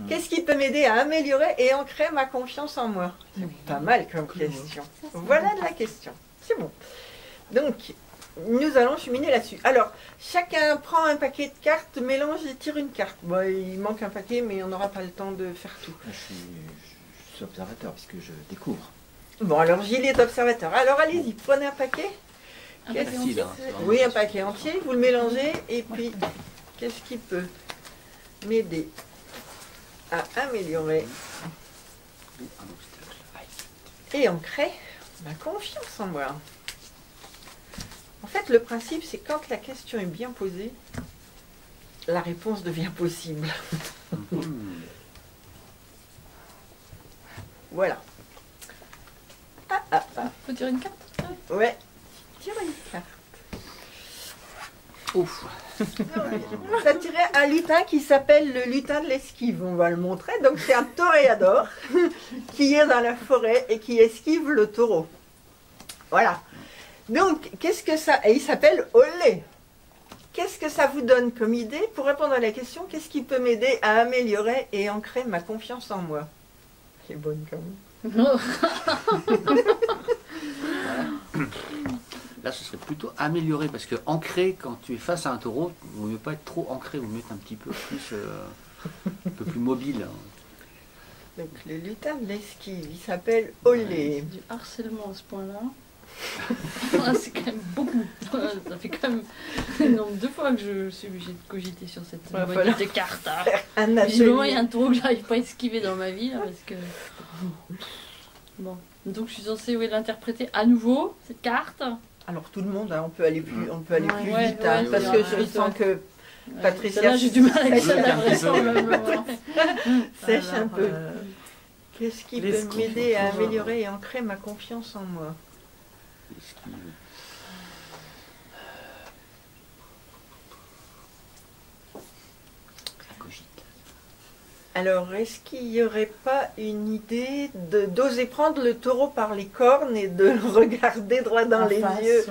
Qu'est-ce qui peut m'aider à améliorer et ancrer ma confiance en moi? C'est pas mal comme question. Voilà de la question. C'est bon. Donc, nous allons cheminer là-dessus. Alors, chacun prend un paquet de cartes, mélange et tire une carte. Bon, il manque un paquet, mais on n'aura pas le temps de faire tout. Je suis observateur puisque je découvre. Bon, alors Gilles est observateur. Alors, allez-y, prenez un paquet. Un paquet entier, hein, Oui, un paquet entier, vous le mélangez, et puis, qu'est-ce qui peut m'aider à améliorer et ancrer ma confiance en moi? En fait, le principe, c'est quand la question est bien posée, la réponse devient possible. Voilà. Faut tirer une carte? Ouais. Tire une carte. Ouf. Ça tirait un lutin qui s'appelle le lutin de l'esquive. On va le montrer. Donc c'est un toréador qui est dans la forêt et qui esquive le taureau. Voilà. Donc, qu'est-ce que ça... Et il s'appelle Olé. Qu'est-ce que ça vous donne comme idée pour répondre à la question, qu'est-ce qui peut m'aider à améliorer et ancrer ma confiance en moi? C'est bonne quand même. Là, ce serait plutôt amélioré, parce que ancré, quand tu es face à un taureau, il ne vaut mieux pas être trop ancré, il vaut mieux être un petit peu plus mobile. Donc, le lutin de l'esquive, il s'appelle Olé. Du harcèlement à ce point-là. C'est quand même beaucoup. Ça fait quand même deux fois que je suis obligée de cogiter sur cette modalité de carte. Visiblement, il y a un taureau que j'arrive pas à esquiver dans ma vie, là, parce que... Bon. Donc, je suis censée l'interpréter à nouveau, cette carte. Alors, tout le monde, hein, on peut aller plus, Ouais, vite, hein, parce que je sens que Patricia... Là, j'ai du mal avec ça, sèche un peu. Qu'est-ce qui peut m'aider à améliorer et ancrer ma confiance en moi? Alors, est-ce qu'il n'y aurait pas une idée d'oser prendre le taureau par les cornes et de le regarder droit dans les yeux,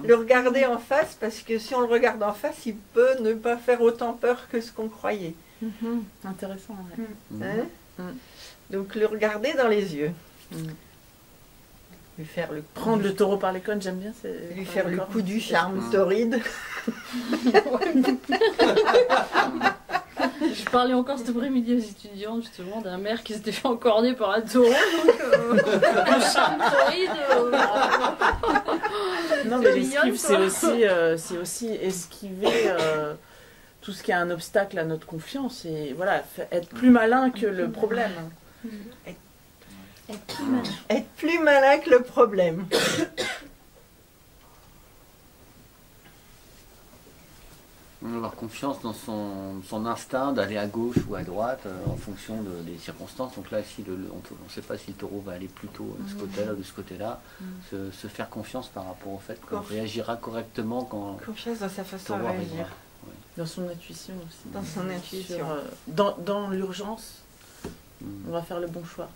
le regarder en face, parce que si on le regarde en face, il peut ne pas faire autant peur que ce qu'on croyait. Intéressant. Ouais. Hein? Donc, le regarder dans les yeux. Lui faire le prendre le taureau par les cornes, j'aime bien. Lui faire le coup du charme torride. Je parlais encore cet après-midi aux étudiants justement d'un maire qui s'était fait encorner par un taureau, donc le charme torride. Non mais l'esquive c'est aussi esquiver tout ce qui est un obstacle à notre confiance et voilà, être plus malin que le problème. Être plus malin que le problème. Avoir confiance dans son instinct d'aller à gauche ou à droite en fonction des circonstances. Donc là, si on ne sait pas si le taureau va aller plutôt de ce côté-là ou de ce côté-là, se faire confiance par rapport au fait qu'on réagira correctement quand... Confiance dans sa façon de réagir. Ouais. Dans son intuition aussi. Dans son intuition. Dans l'urgence, on va faire le bon choix.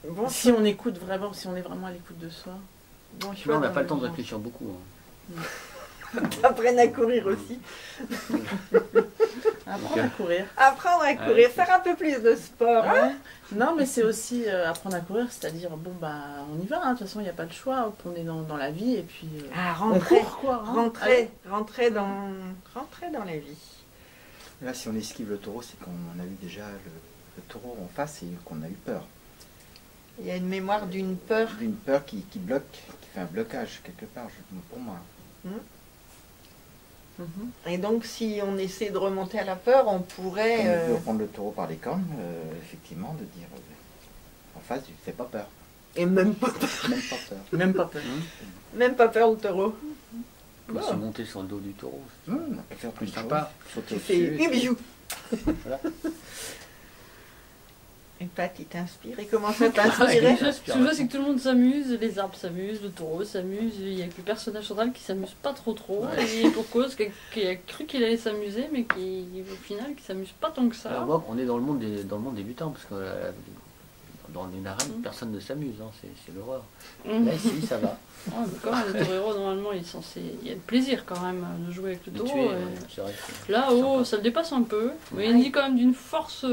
Bon si on écoute vraiment, si on est vraiment à l'écoute de soi. Bon choix. On n'a pas le temps de réfléchir beaucoup. Apprendre à courir aussi. Apprendre à courir. Apprendre à courir, faire un peu plus de sport. Hein? Non, mais c'est aussi apprendre à courir, c'est-à-dire, bon, bah, on y va, hein, de toute façon, il n'y a pas le choix, on est dans la vie, et puis rentrer, on court, quoi. Hein, rentrer dans la vie. Là, si on esquive le taureau, c'est qu'on a eu déjà le taureau en face et qu'on a eu peur. Il y a une mémoire d'une peur. D'une peur qui bloque, qui fait un blocage quelque part, pour moi. Et donc, si on essaie de remonter à la peur, on pourrait... On peut prendre le taureau par les cornes, effectivement, de dire en face, tu ne fais pas peur. Et même pas peur. Même pas peur. Même pas peur. Même pas peur le taureau. On peut se monter sur le dos du taureau. On peut faire plus sympa. Tu fais un bijou. Voilà. Et Pat, il t'inspire, il commence à t'inspirer. Ce que je vois, c'est que tout le monde s'amuse, les arbres s'amusent, le taureau s'amuse, il n'y a que le personnage central qui s'amuse pas trop. Et pour cause, qui a cru qu'il allait s'amuser, mais qui, au final, qui s'amuse pas tant que ça. Alors moi, on est dans le monde débutant, parce que dans une arène, personne ne s'amuse, hein, c'est l'horreur. Là, ici, ça va. Ouais, mais quand même, le torero, normalement, il y a le plaisir quand même de jouer avec le taureau. Là-haut, ça le dépasse un peu, mais il dit quand même d'une force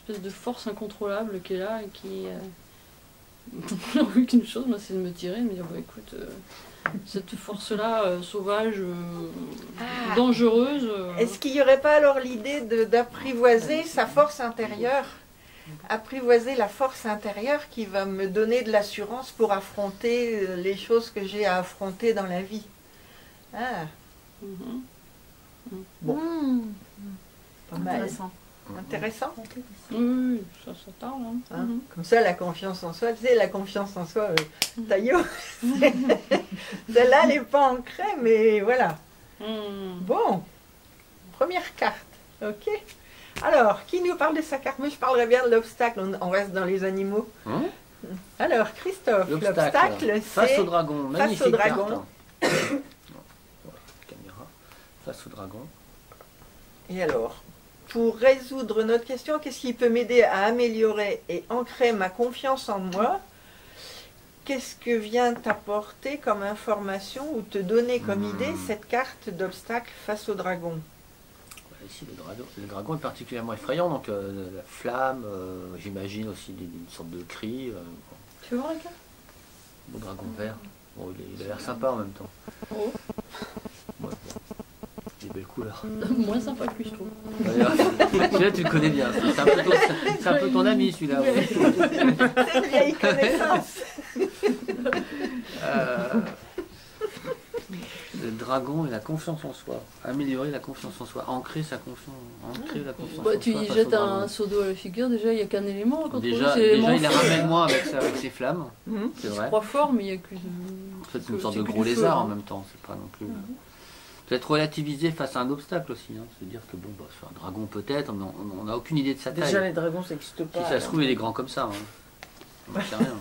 espèce de force incontrôlable qui est là et qui... j'ai envie qu'une chose, moi, c'est de me tirer, de me dire, écoute, cette force-là, sauvage, dangereuse... Est-ce qu'il n'y aurait pas alors l'idée d'apprivoiser sa force intérieure? Apprivoiser la force intérieure qui va me donner de l'assurance pour affronter les choses que j'ai à affronter dans la vie. Ah. Bon. Pas mal. Intéressant. Oui, ça parle. Hein. Comme ça, la confiance en soi, tu sais, la confiance en soi, taillot, celle-là, elle n'est pas ancrée, mais voilà. Bon, première carte, ok. Alors, qui nous parle de sa carte? Moi, je parlerai bien de l'obstacle, on reste dans les animaux. Alors, Christophe, l'obstacle, c'est... Face au dragon, magnifique face au dragon. Carte. Caméra, face au dragon. Et alors, pour résoudre notre question, qu'est-ce qui peut m'aider à améliorer et ancrer ma confiance en moi? Qu'est-ce que vient t'apporter comme information ou te donner comme idée cette carte d'obstacle face au dragon? Ici, le dragon est particulièrement effrayant, donc la flamme, j'imagine aussi une sorte de cri. Tu veux voir la carte? Beau dragon vert. Bon, il a l'air sympa en même temps. Oh. Ouais, des belles couleurs. Moins sympa que lui, je trouve. Celui-là, tu le connais bien. C'est un peu ton ami, celui-là. Ouais. C'est une vieille connaissance. Le dragon et la confiance en soi. Améliorer la confiance en soi. Ancrer sa confiance. Ancrer la confiance en soi. Tu y jettes un seau d'eau à la figure, déjà, il n'y a qu'un élément à contrôler. Déjà il la ramène moins avec ses flammes. C'est vrai. Je crois fort, mais il n'y a que... C'est une sorte de gros lézard en même temps. C'est pas non plus... Peut-être relativiser face à un obstacle aussi. Se dire que bon, c'est un dragon peut-être, mais on n'a aucune idée de sa taille. Déjà, les dragons, ça n'existe pas. Si ça se trouve, il est grand comme ça. On n'en sait rien.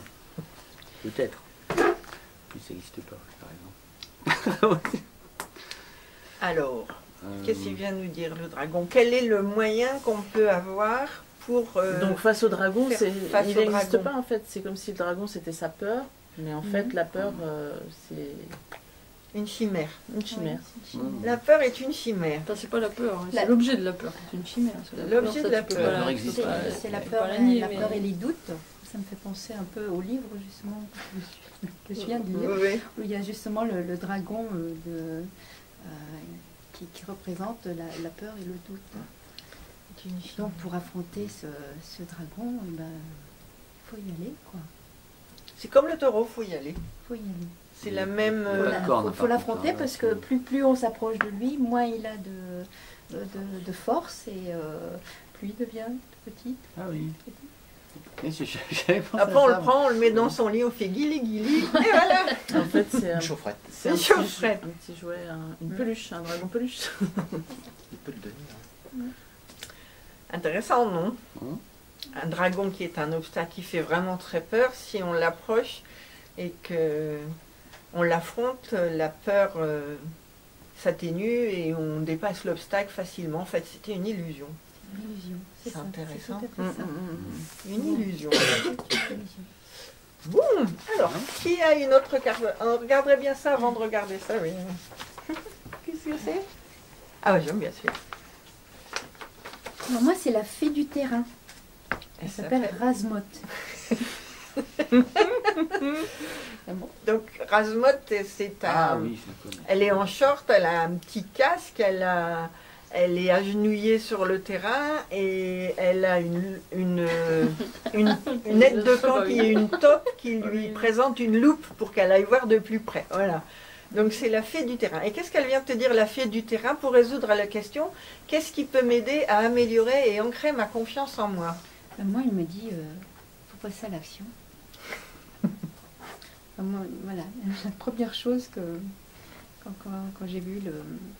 Peut-être. Puis ça n'existe pas, par exemple. Alors, qu'est-ce qu'il vient nous dire le dragon? Quel est le moyen qu'on peut avoir pour... Donc face au dragon, il n'existe dragon. pas en fait. C'est comme si le dragon c'était sa peur, mais en fait la peur c'est... Une chimère. Une chimère. La peur est une chimère. Enfin, c'est pas la peur, hein. C'est l'objet de la peur. C'est une chimère. L'objet de la peur. C'est la peur, la peur et les doutes. Ça me fait penser un peu au livre justement que je viens de lire, où il y a justement le dragon qui représente la peur et le doute. Donc pour affronter ce dragon, il faut y aller, quoi. C'est comme le taureau, il faut y aller. Faut y aller. C'est la même... Il faut l'affronter parce que plus on s'approche de lui, moins il a de force et plus il devient petit. Ah oui. Après on le prend, on le met dans son lit, on fait guili et voilà. En fait c'est une chaufferette. C'est un petit jouet, une peluche, un dragon peluche. Il peut le donner. Intéressant, non? Un dragon qui est un obstacle qui fait vraiment très peur, si on l'approche et que on l'affronte, la peur s'atténue et on dépasse l'obstacle facilement. En fait, c'était une illusion. Une illusion. C'est intéressant. Une illusion. Bon, alors, qui a une autre carte? On regarderait bien ça avant de regarder ça, oui. Qu'est-ce que c'est? Ah oui, j'aime bien celui-là. Alors moi, c'est la fée du terrain. Elle s'appelle Razmot. Donc Razmot, c'est un... Ah oui, je la connais. Elle est en short, elle a un petit casque, elle est agenouillée sur le terrain et elle a une aide de camp qui est une taupe qui lui présente une loupe pour qu'elle aille voir de plus près. Voilà. Donc c'est la fée du terrain. Et qu'est-ce qu'elle vient te dire, la fée du terrain, pour résoudre la question, qu'est-ce qui peut m'aider à améliorer et ancrer ma confiance en moi? Moi, il me dit, faut passer à l'action. Moi, voilà, la première chose que quand j'ai vu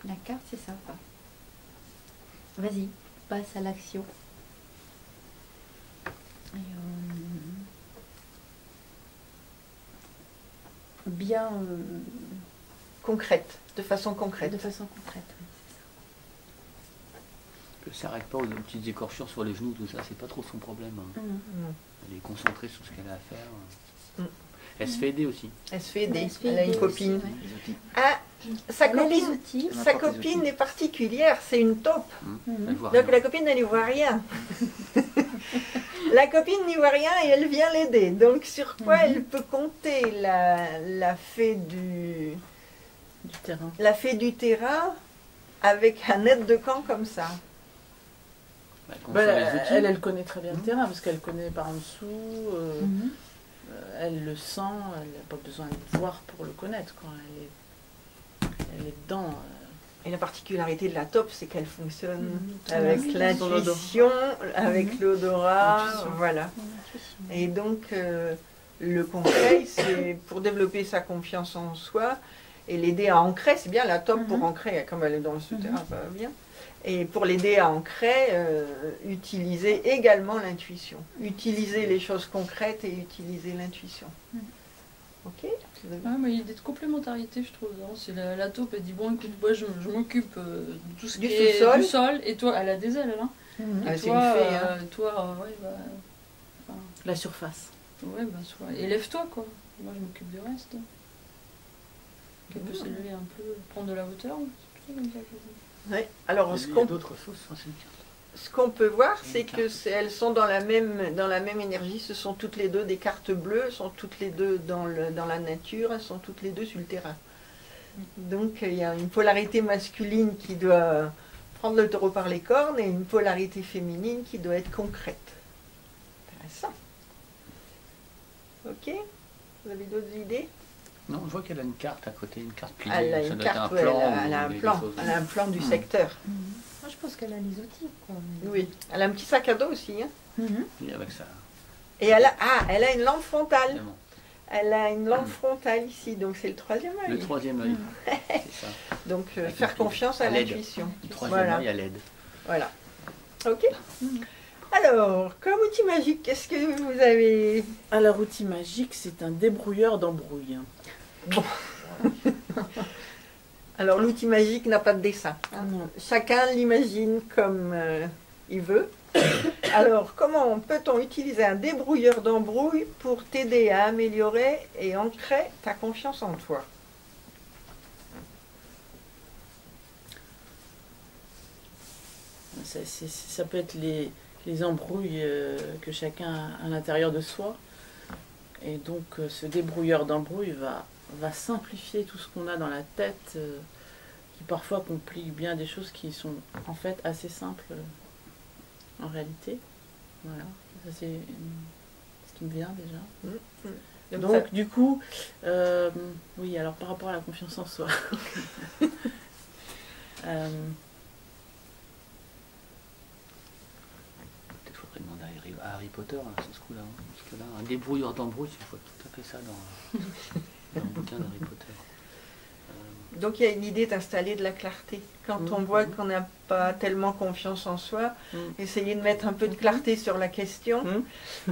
la carte, c'est ça. Vas-y, passe à l'action. Bien concrète, de façon concrète. De façon concrète, oui, Elle ne s'arrête pas aux petites écorchures sur les genoux, tout ça, c'est pas trop son problème. Elle est concentrée sur ce qu'elle a à faire. Elle se fait aider aussi. Elle se fait aider, elle a une copine. Ouais. Ah, sa copine est particulière, c'est une taupe. Elle voit Donc rien. la copine, elle ne voit rien. La copine n'y voit rien et elle vient l'aider. Donc sur quoi elle peut compter la fée du terrain. La fée du terrain avec un aide de camp comme ça. Elle connaît très bien le terrain parce qu'elle connaît par en dessous, elle le sent, elle n'a pas besoin de voir pour le connaître. Quand elle est dedans. Et la particularité de la taupe, c'est qu'elle fonctionne avec l'intuition, avec l'odorat, voilà. Et donc, le conseil, c'est pour développer sa confiance en soi et l'aider à ancrer, c'est bien la taupe pour ancrer, comme elle est dans le souterrain, ça va bien. Et pour l'aider à ancrer, utiliser également l'intuition. Utiliser les choses concrètes et utiliser l'intuition. Ok. Mais il y a des complémentarités, je trouve. C'est la taupe, elle dit bon, écoute, moi je m'occupe de tout ce qui est du sol, et toi, elle a des ailes, là. Et toi, c'est une fée, toi, la surface. Ouais, élève-toi, quoi. Moi, je m'occupe du reste. Elle peut s'élever un peu, prendre de la hauteur. C'est comme ça que oui. Alors, ce qu'on peut voir, c'est qu'elles sont dans la même énergie. Ce sont toutes les deux des cartes bleues, elles sont toutes les deux dans la nature, elles sont toutes les deux sur le terrain. Donc, il y a une polarité masculine qui doit prendre le taureau par les cornes et une polarité féminine qui doit être concrète. Intéressant. Ok. Vous avez d'autres idées? Non, je vois qu'elle a une carte à côté, une carte pliée. Elle a une carte, elle a un plan du secteur. Moi, je pense qu'elle a les outils, quoi. Oui, elle a un petit sac à dos aussi. Hein. Et avec ça. Et elle a une lampe frontale. Évidemment. Elle a une lampe frontale ici, donc c'est le troisième œil. Le troisième œil, c'est ça. Donc faire confiance à l'intuition. Le troisième œil à l'aide. Voilà. Ok. Alors, comme outil magique, qu'est-ce que vous avez? Alors, outil magique, c'est un débrouilleur d'embrouille. Bon. Alors, l'outil magique n'a pas de dessin. Chacun l'imagine comme il veut. Alors, comment peut-on utiliser un débrouilleur d'embrouille pour t'aider à améliorer et ancrer ta confiance en toi? Ça peut être les embrouilles que chacun a à l'intérieur de soi. Et donc, ce débrouilleur d'embrouille va simplifier tout ce qu'on a dans la tête, qui parfois complique bien des choses qui sont en fait assez simples en réalité. Voilà, ça c'est ce qui me vient déjà. Donc du coup, oui, alors par rapport à la confiance en soi, peut-être faudrait demander à Harry Potter sur ce coup-là, hein, parce que là, un débrouilleur d'embrouille, il faut tout à fait ça dans le bouquin d'Harry Potter. Donc il y a une idée d'installer de la clarté. Quand on voit qu'on n'a pas tellement confiance en soi, essayer de mettre un peu de clarté sur la question.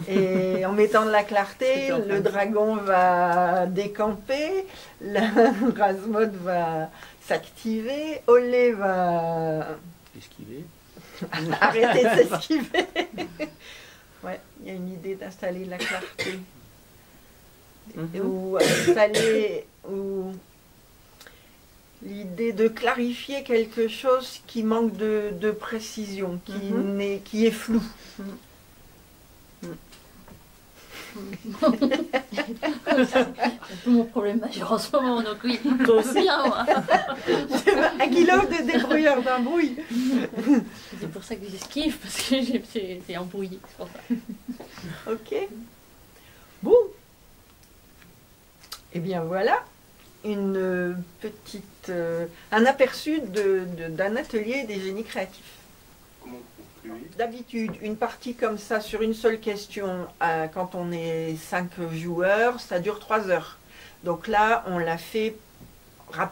Et en mettant de la clarté, le dragon va décamper, la Rasmode va s'activer, Olé va esquiver. Arrêter de s'esquiver. Ouais, il y a une idée d'installer de la clarté. Ou installer... L'idée de clarifier quelque chose qui manque de précision, qui est flou. C'est un peu mon problème majeur en ce moment, donc oui, toi aussi, bien moi. Un kilo de débrouilleur d'embrouille. C'est pour ça que j'esquive, parce que c'est embrouillé, c'est pour ça. Ok. Bon. Eh bien voilà. Un aperçu d'un atelier des génies créatifs. D'habitude, une partie comme ça sur une seule question, quand on est 5 joueurs, ça dure 3 heures. Donc là, on l'a fait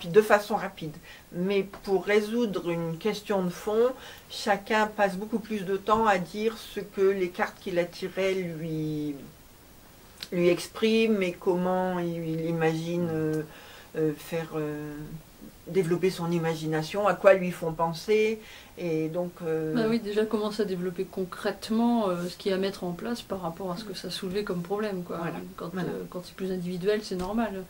de façon rapide. Mais pour résoudre une question de fond, chacun passe beaucoup plus de temps à dire ce que les cartes qu'il a tirées lui expriment et comment il imagine... développer son imagination, à quoi lui font penser, et donc... Bah oui, déjà commencer à développer concrètement ce qu'il y a à mettre en place par rapport à ce que ça soulevait comme problème, quoi. Voilà. Quand c'est plus individuel, c'est normal.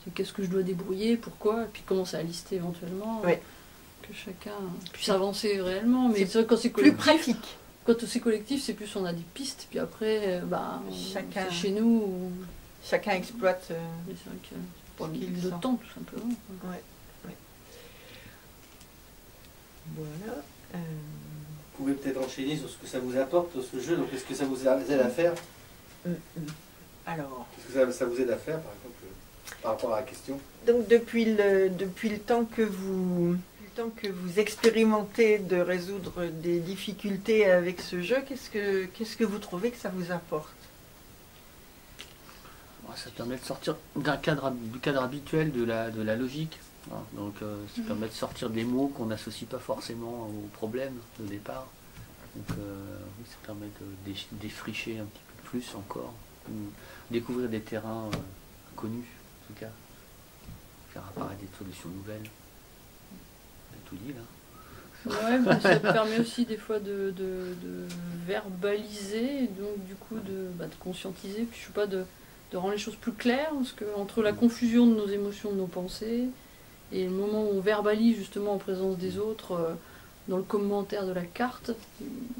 C'est qu'est-ce que je dois débrouiller, pourquoi, et puis commencer à lister éventuellement, que chacun puisse avancer réellement. Mais c'est quand c'est collectif, plus pratique. Quand c'est collectif, c'est plus on a des pistes, puis après, chacun chez nous. Chacun exploite. C'est vrai que pour le temps, tout simplement. Ouais. Voilà. Vous pouvez peut-être enchaîner sur ce que ça vous apporte, ce jeu. Donc, est-ce que ça vous aide à faire? Alors. Qu'est-ce que ça vous aide à faire, par exemple, par rapport à la question? Donc, depuis le temps que vous expérimentez de résoudre des difficultés avec ce jeu, qu'est-ce que vous trouvez que ça vous apporte? Ça permet de sortir du cadre habituel de la logique. Donc ça permet de sortir des mots qu'on n'associe pas forcément au problème de départ. Donc ça permet de défricher un petit peu plus encore, découvrir des terrains inconnus en tout cas, faire apparaître des solutions nouvelles. J'ai tout dit là. Ouais, ça permet aussi des fois de verbaliser, et donc du coup de conscientiser, puis je sais pas, de rendre les choses plus claires, parce que entre la confusion de nos émotions, de nos pensées, et le moment où on verbalise justement en présence des autres, dans le commentaire de la carte,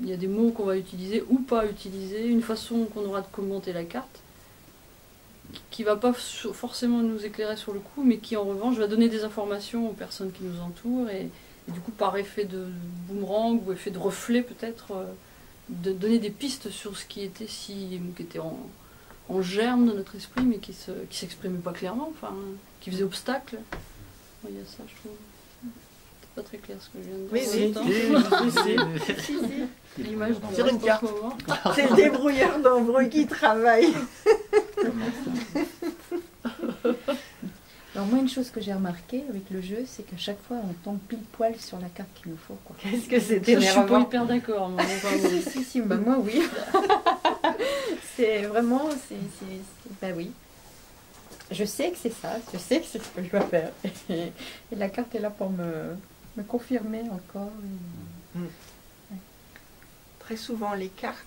il y a des mots qu'on va utiliser ou pas utiliser, une façon qu'on aura de commenter la carte, qui va pas forcément nous éclairer sur le coup, mais qui en revanche va donner des informations aux personnes qui nous entourent, et du coup par effet de boomerang ou effet de reflet peut-être, de donner des pistes sur ce qui était en germe de notre esprit, mais qui s'exprimait pas clairement, enfin, qui faisait obstacle. Il y a ça, je trouve. C'est pas très clair ce que je viens de dire. Oui. L'image sur une carte. C'est le débrouillard d'embrouille qui travaille. Alors moi, une chose que j'ai remarqué avec le jeu, c'est qu'à chaque fois, on tombe pile poil sur la carte qu'il nous faut. Qu'est-ce que c'est énervant. Je suis pas hyper d'accord. Si, moi oui. C'est vraiment, oui. Je sais que c'est ça, je sais que c'est ce que je dois faire. Et la carte est là pour me confirmer encore. Très souvent, les cartes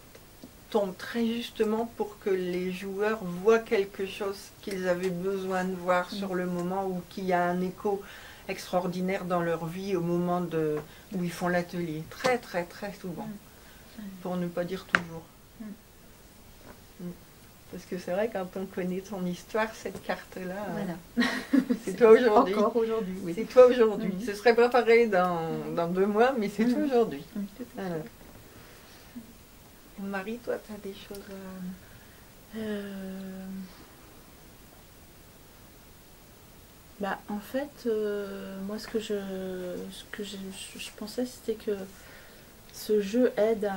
tombent très justement pour que les joueurs voient quelque chose qu'ils avaient besoin de voir sur le moment, ou qui a un écho extraordinaire dans leur vie au moment où ils font l'atelier. Très, très, très souvent. Pour ne pas dire toujours. Parce que c'est vrai, quand on connaît ton histoire, cette carte-là, voilà. C'est toi aujourd'hui. Encore aujourd'hui, oui. C'est toi aujourd'hui. Ce serait pas pareil dans 2 mois, mais c'est toi aujourd'hui. Marie, toi, tu as des choses à... en fait, moi, ce que je pensais, c'était que ce jeu aide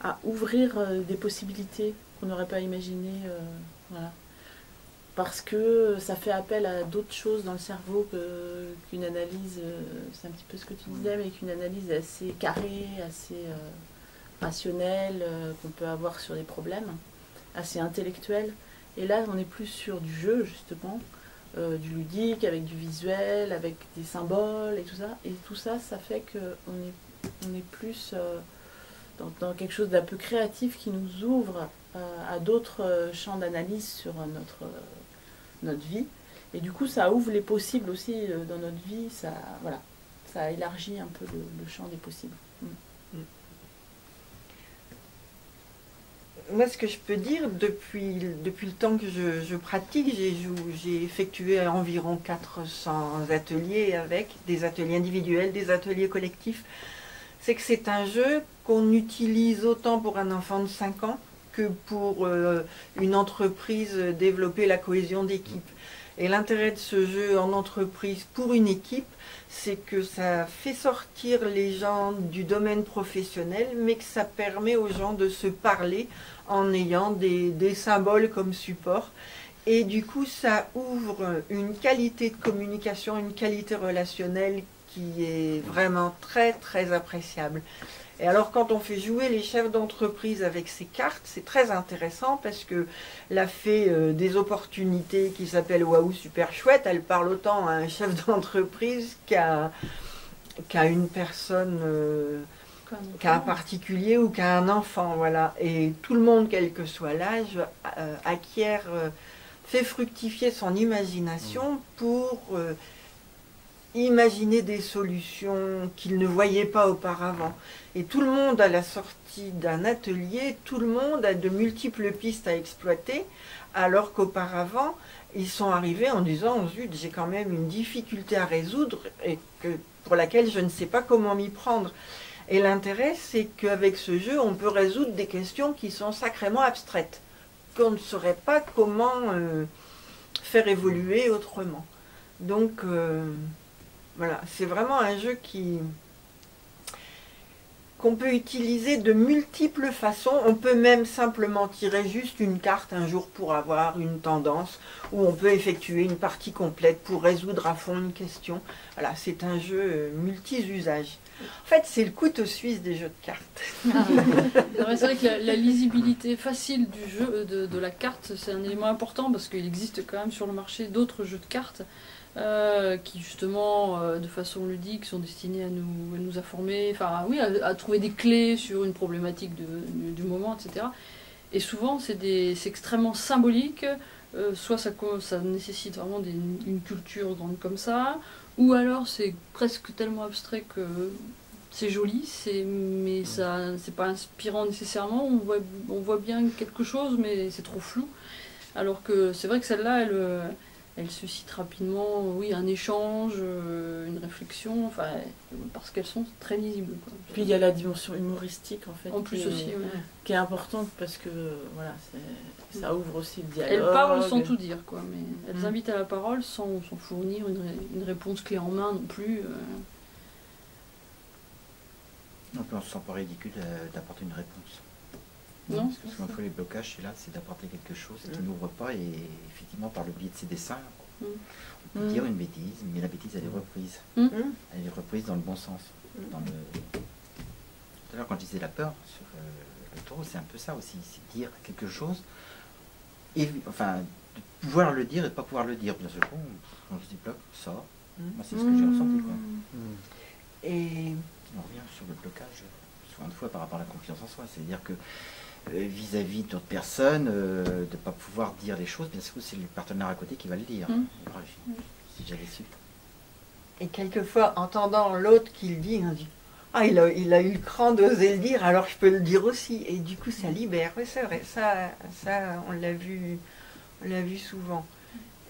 à ouvrir des possibilités qu'on n'aurait pas imaginées. Voilà. Parce que ça fait appel à d'autres choses dans le cerveau qu'une analyse, c'est un petit peu ce que tu disais, mais qu'une analyse assez carrée, assez rationnelle, qu'on peut avoir sur des problèmes, assez intellectuelle. Et là, on est plus sur du jeu, justement, du ludique, avec du visuel, avec des symboles et tout ça. Et tout ça, ça fait qu'on est plus dans quelque chose d'un peu créatif qui nous ouvre à d'autres champs d'analyse sur notre vie. Et du coup, ça ouvre les possibles aussi dans notre vie. Ça élargit un peu le champ des possibles. Moi, ce que je peux dire, depuis le temps que je pratique, j'ai effectué environ 400 ateliers, avec des ateliers individuels, des ateliers collectifs. C'est que c'est un jeu qu'on utilise autant pour un enfant de 5 ans que pour une entreprise développer la cohésion d'équipe. Et l'intérêt de ce jeu en entreprise pour une équipe, c'est que ça fait sortir les gens du domaine professionnel, mais que ça permet aux gens de se parler en ayant des symboles comme support. Et du coup, ça ouvre une qualité de communication, une qualité relationnelle qui est vraiment très, très appréciable. Et alors, quand on fait jouer les chefs d'entreprise avec ces cartes, c'est très intéressant parce que la fée des opportunités qui s'appelle Waouh Super Chouette, elle parle autant à un chef d'entreprise qu'à une personne, qu'à un particulier ou qu'à un enfant. Voilà. Et tout le monde, quel que soit l'âge, fait fructifier son imagination pour imaginer des solutions qu'ils ne voyaient pas auparavant. Et tout le monde, à la sortie d'un atelier, tout le monde a de multiples pistes à exploiter, alors qu'auparavant, ils sont arrivés en disant « Zut, j'ai quand même une difficulté à résoudre et pour laquelle je ne sais pas comment m'y prendre ». Et l'intérêt, c'est qu'avec ce jeu, on peut résoudre des questions qui sont sacrément abstraites, qu'on ne saurait pas comment faire évoluer autrement. Donc, voilà, c'est vraiment un jeu qu'on peut utiliser de multiples façons. On peut même simplement tirer juste une carte un jour pour avoir une tendance, ou on peut effectuer une partie complète pour résoudre à fond une question. Voilà, c'est un jeu multi-usage. En fait, c'est le couteau suisse des jeux de cartes. C'est vrai que la lisibilité facile du jeu, de la carte, c'est un élément important parce qu'il existe quand même sur le marché d'autres jeux de cartes qui justement, de façon ludique, sont destinés à nous informer, enfin oui, à trouver des clés sur une problématique du moment, etc. Et souvent, c'est extrêmement symbolique. Soit ça nécessite vraiment une culture grande comme ça, ou alors c'est presque tellement abstrait que c'est joli, mais c'est pas inspirant nécessairement. On voit bien quelque chose, mais c'est trop flou. Alors que c'est vrai que celle-là, elle suscite rapidement, oui, un échange, une réflexion, enfin, parce qu'elles sont très lisibles, quoi. Puis il y a la dimension humoristique, en fait, en plus aussi, qui est importante parce que voilà, ça ouvre aussi le dialogue. Elles parlent sans tout dire, quoi, mais elles invitent à la parole sans fournir une réponse clé en main non plus. Donc on ne se sent pas ridicule d'apporter une réponse. Non, parce que souvent fois les blocages, c'est d'apporter quelque chose qui n'ouvre pas, et effectivement par le biais de ces dessins, on peut dire une bêtise, mais la bêtise elle est reprise. Elle est reprise dans le bon sens. Tout à l'heure quand je disais la peur sur le taureau, c'est un peu ça aussi, c'est dire quelque chose, et enfin de pouvoir le dire et de ne pas pouvoir le dire. Bien sûr, quand je dis bloc, ça, moi c'est ce que j'ai ressenti, quoi. Et on revient sur le blocage, souvent de fois par rapport à la confiance en soi, c'est-à-dire que vis-à-vis d'autres personnes, de ne pas pouvoir dire les choses, bien sûr c'est le partenaire à côté qui va le dire. Si j'avais su. Et quelquefois, entendant l'autre qui le dit, on dit « Ah, il a eu le cran d'oser le dire, alors je peux le dire aussi. » Et du coup, ça libère. Oui, c'est vrai, ça on l'a vu souvent.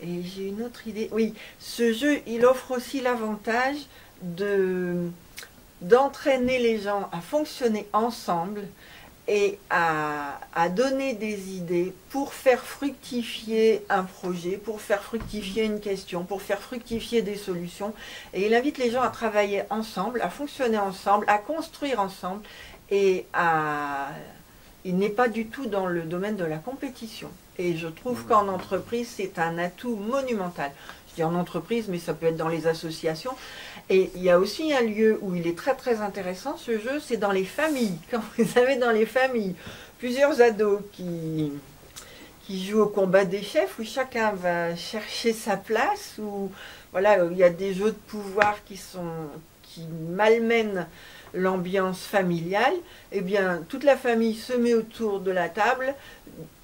Et j'ai une autre idée. Oui, ce jeu, il offre aussi l'avantage d'entraîner les gens à fonctionner ensemble et à donner des idées pour faire fructifier un projet, pour faire fructifier une question, pour faire fructifier des solutions. Et il invite les gens à travailler ensemble, à fonctionner ensemble, à construire ensemble, et il n'est pas du tout dans le domaine de la compétition. Et je trouve qu'en entreprise, c'est un atout monumental. Je dis en entreprise, mais ça peut être dans les associations. Et il y a aussi un lieu où il est très très intéressant, ce jeu, c'est dans les familles. Quand vous avez dans les familles plusieurs ados qui jouent au combat des chefs, où chacun va chercher sa place, où voilà, il y a des jeux de pouvoir qui malmènent l'ambiance familiale, eh bien toute la famille se met autour de la table,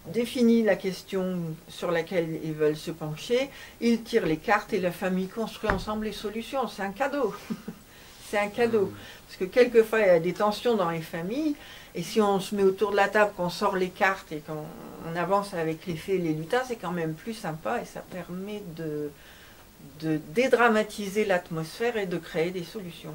définit la question sur laquelle ils veulent se pencher, ils tirent les cartes et la famille construit ensemble les solutions. C'est un cadeau. C'est un cadeau. Parce que quelquefois, il y a des tensions dans les familles, et si on se met autour de la table, qu'on sort les cartes et qu'on avance avec les fées et les lutins, c'est quand même plus sympa, et ça permet de dédramatiser l'atmosphère et de créer des solutions.